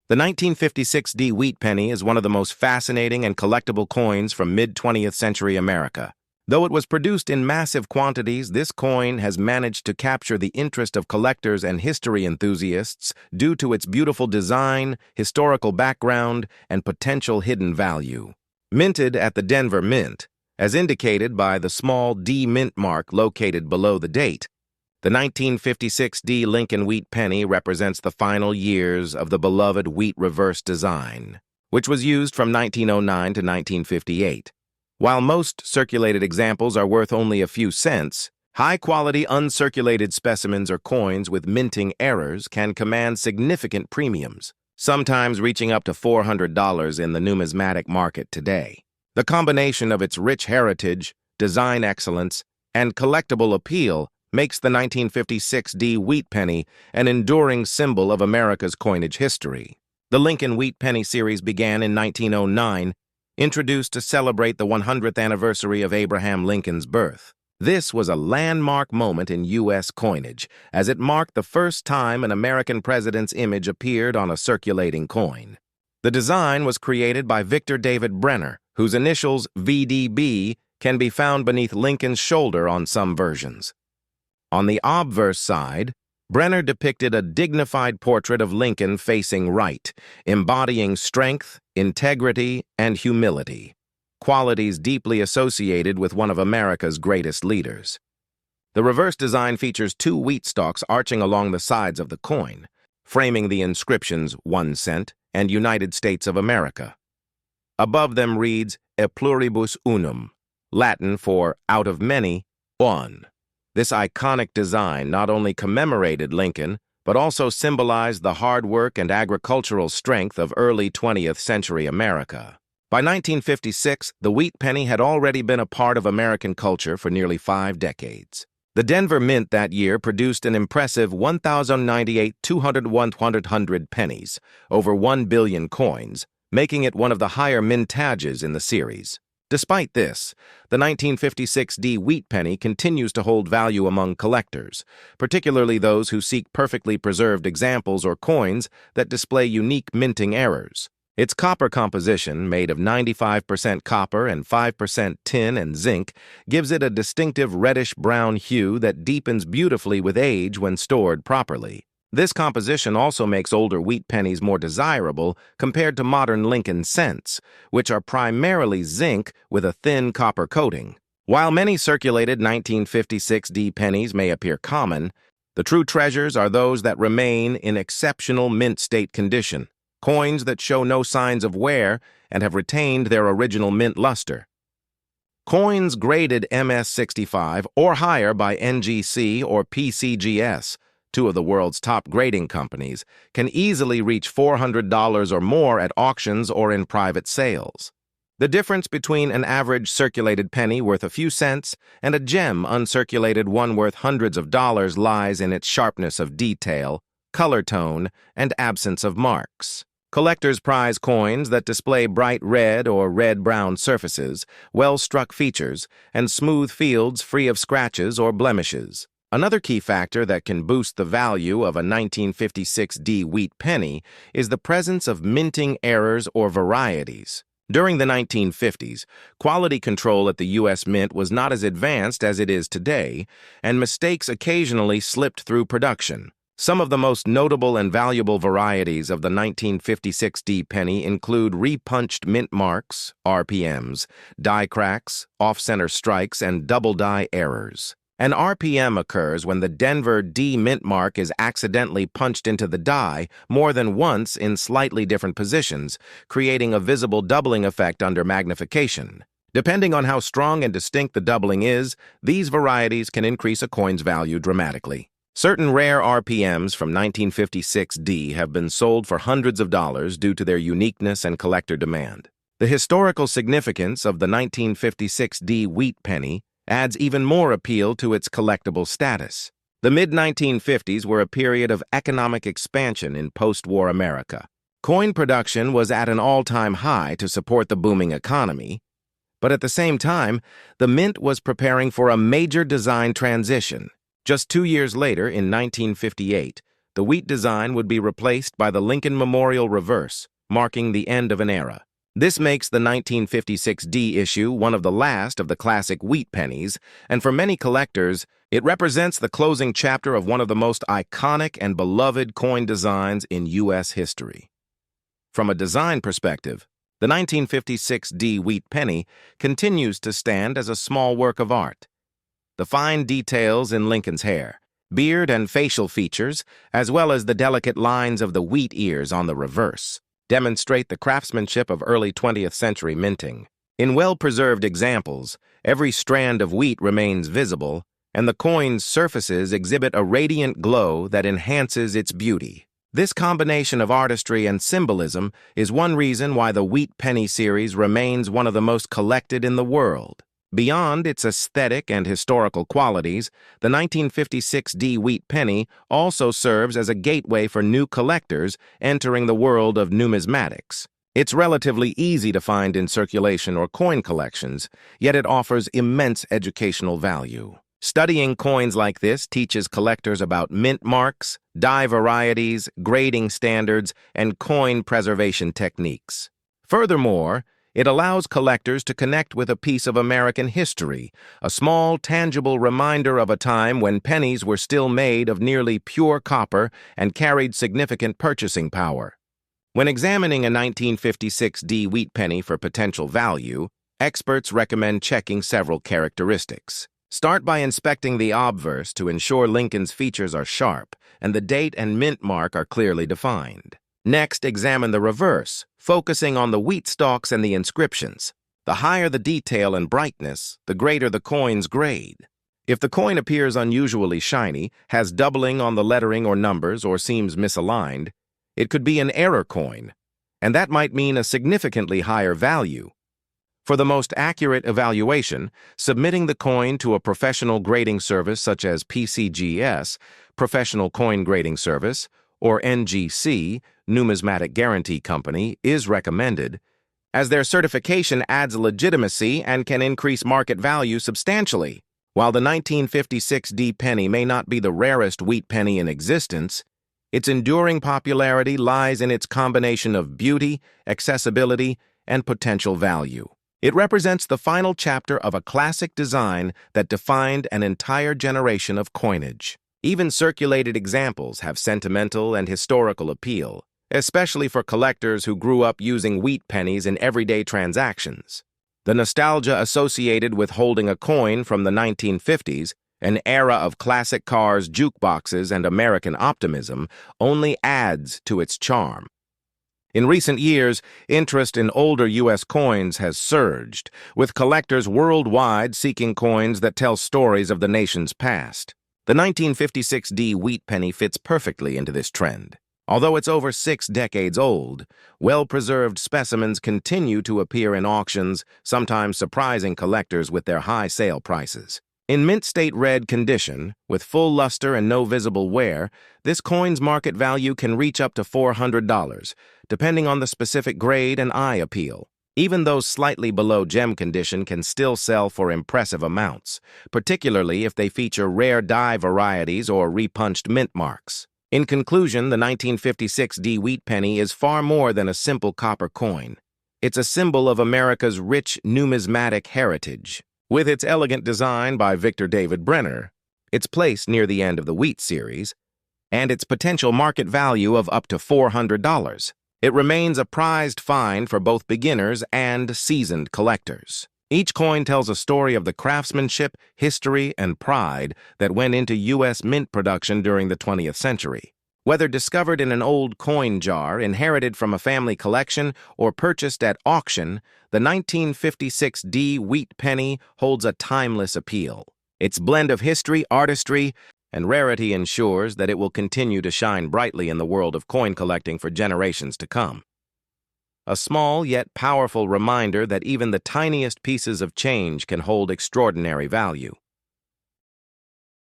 The 1956 D wheat penny is one of the most fascinating and collectible coins from mid-20th century America. Though it was produced in massive quantities, this coin has managed to capture the interest of collectors and history enthusiasts due to its beautiful design, historical background, and potential hidden value. Minted at the Denver Mint, as indicated by the small D mint mark located below the date, the 1956 D Lincoln wheat penny represents the final years of the beloved wheat reverse design, which was used from 1909 to 1958. While most circulated examples are worth only a few cents, high-quality uncirculated specimens or coins with minting errors can command significant premiums, sometimes reaching up to $400 in the numismatic market today. The combination of its rich heritage, design excellence, and collectible appeal makes the 1956 D wheat penny an enduring symbol of America's coinage history. The Lincoln wheat penny series began in 1909, introduced to celebrate the 100th anniversary of Abraham Lincoln's birth. This was a landmark moment in U.S. coinage, as it marked the first time an American president's image appeared on a circulating coin. The design was created by Victor David Brenner, whose initials VDB can be found beneath Lincoln's shoulder on some versions. On the obverse side, Brenner depicted a dignified portrait of Lincoln facing right, embodying strength, integrity, and humility, qualities deeply associated with one of America's greatest leaders. The reverse design features two wheat stalks arching along the sides of the coin, framing the inscriptions 1 cent and United States of America. Above them reads E pluribus unum, Latin for out of many, one. This iconic design not only commemorated Lincoln, but also symbolized the hard work and agricultural strength of early 20th century America. By 1956, the wheat penny had already been a part of American culture for nearly 5 decades. The Denver Mint that year produced an impressive 1,098 200 pennies, over 1 billion coins, making it one of the higher mintages in the series. Despite this, the 1956 D wheat penny continues to hold value among collectors, particularly those who seek perfectly preserved examples or coins that display unique minting errors. Its copper composition, made of 95% copper and 5% tin and zinc, gives it a distinctive reddish-brown hue that deepens beautifully with age when stored properly. This composition also makes older wheat pennies more desirable compared to modern Lincoln cents, which are primarily zinc with a thin copper coating. While many circulated 1956 D pennies may appear common, the true treasures are those that remain in exceptional mint state condition, coins that show no signs of wear and have retained their original mint luster. Coins graded MS-65 or higher by NGC or PCGS, two of the world's top grading companies, can easily reach $400 or more at auctions or in private sales. The difference between an average circulated penny worth a few cents and a gem uncirculated one worth hundreds of dollars lies in its sharpness of detail, color tone, and absence of marks. Collectors prize coins that display bright red or red-brown surfaces, well-struck features, and smooth fields free of scratches or blemishes. Another key factor that can boost the value of a 1956 D wheat penny is the presence of minting errors or varieties. During the 1950s, quality control at the U.S. Mint was not as advanced as it is today, and mistakes occasionally slipped through production. Some of the most notable and valuable varieties of the 1956 D penny include repunched mint marks, RPMs, die cracks, off-center strikes, and double die errors. An RPM occurs when the Denver D mint mark is accidentally punched into the die more than once in slightly different positions, creating a visible doubling effect under magnification. Depending on how strong and distinct the doubling is, these varieties can increase a coin's value dramatically. Certain rare RPMs from 1956 D have been sold for hundreds of dollars due to their uniqueness and collector demand. The historical significance of the 1956 D wheat penny adds even more appeal to its collectible status. The mid-1950s were a period of economic expansion in post-war America. Coin production was at an all-time high to support the booming economy, but at the same time, the Mint was preparing for a major design transition. Just 2 years later, in 1958, the wheat design would be replaced by the Lincoln Memorial reverse, marking the end of an era. This makes the 1956 D issue one of the last of the classic wheat pennies, and for many collectors, it represents the closing chapter of one of the most iconic and beloved coin designs in U.S. history. From a design perspective, the 1956 D wheat penny continues to stand as a small work of art. The fine details in Lincoln's hair, beard, and facial features, as well as the delicate lines of the wheat ears on the reverse, demonstrate the craftsmanship of early 20th century minting. In well-preserved examples, every strand of wheat remains visible, and the coin's surfaces exhibit a radiant glow that enhances its beauty. This combination of artistry and symbolism is one reason why the wheat penny series remains one of the most collected in the world. Beyond its aesthetic and historical qualities, the 1956 D wheat penny also serves as a gateway for new collectors entering the world of numismatics. It's relatively easy to find in circulation or coin collections, yet it offers immense educational value. Studying coins like this teaches collectors about mint marks, die varieties, grading standards, and coin preservation techniques. Furthermore, it allows collectors to connect with a piece of American history, a small, tangible reminder of a time when pennies were still made of nearly pure copper and carried significant purchasing power. When examining a 1956 D wheat penny for potential value, experts recommend checking several characteristics. Start by inspecting the obverse to ensure Lincoln's features are sharp and the date and mint mark are clearly defined. Next, examine the reverse, focusing on the wheat stalks and the inscriptions. The higher the detail and brightness, the greater the coin's grade. If the coin appears unusually shiny, has doubling on the lettering or numbers, or seems misaligned, it could be an error coin, and that might mean a significantly higher value. For the most accurate evaluation, submitting the coin to a professional grading service such as PCGS, Professional Coin Grading Service, or NGC, Numismatic Guarantee Company, is recommended, as their certification adds legitimacy and can increase market value substantially. While the 1956 D penny may not be the rarest wheat penny in existence, its enduring popularity lies in its combination of beauty, accessibility, and potential value. It represents the final chapter of a classic design that defined an entire generation of coinage. Even circulated examples have sentimental and historical appeal, especially for collectors who grew up using wheat pennies in everyday transactions. The nostalgia associated with holding a coin from the 1950s, an era of classic cars, jukeboxes, and American optimism, only adds to its charm. In recent years, interest in older U.S. coins has surged, with collectors worldwide seeking coins that tell stories of the nation's past. The 1956 D wheat penny fits perfectly into this trend. Although it's over 6 decades old, well-preserved specimens continue to appear in auctions, sometimes surprising collectors with their high sale prices. In mint state red condition, with full luster and no visible wear, this coin's market value can reach up to $400, depending on the specific grade and eye appeal. Even those slightly below gem condition can still sell for impressive amounts, particularly if they feature rare die varieties or repunched mint marks. In conclusion, the 1956 D wheat penny is far more than a simple copper coin. It's a symbol of America's rich numismatic heritage. With its elegant design by Victor David Brenner, its place near the end of the wheat series, and its potential market value of up to $400, it remains a prized find for both beginners and seasoned collectors. Each coin tells a story of the craftsmanship, history, and pride that went into U.S. mint production during the 20th century. Whether discovered in an old coin jar, inherited from a family collection, or purchased at auction, the 1956 D wheat penny holds a timeless appeal. Its blend of history, artistry, and rarity ensures that it will continue to shine brightly in the world of coin collecting for generations to come. A small yet powerful reminder that even the tiniest pieces of change can hold extraordinary value.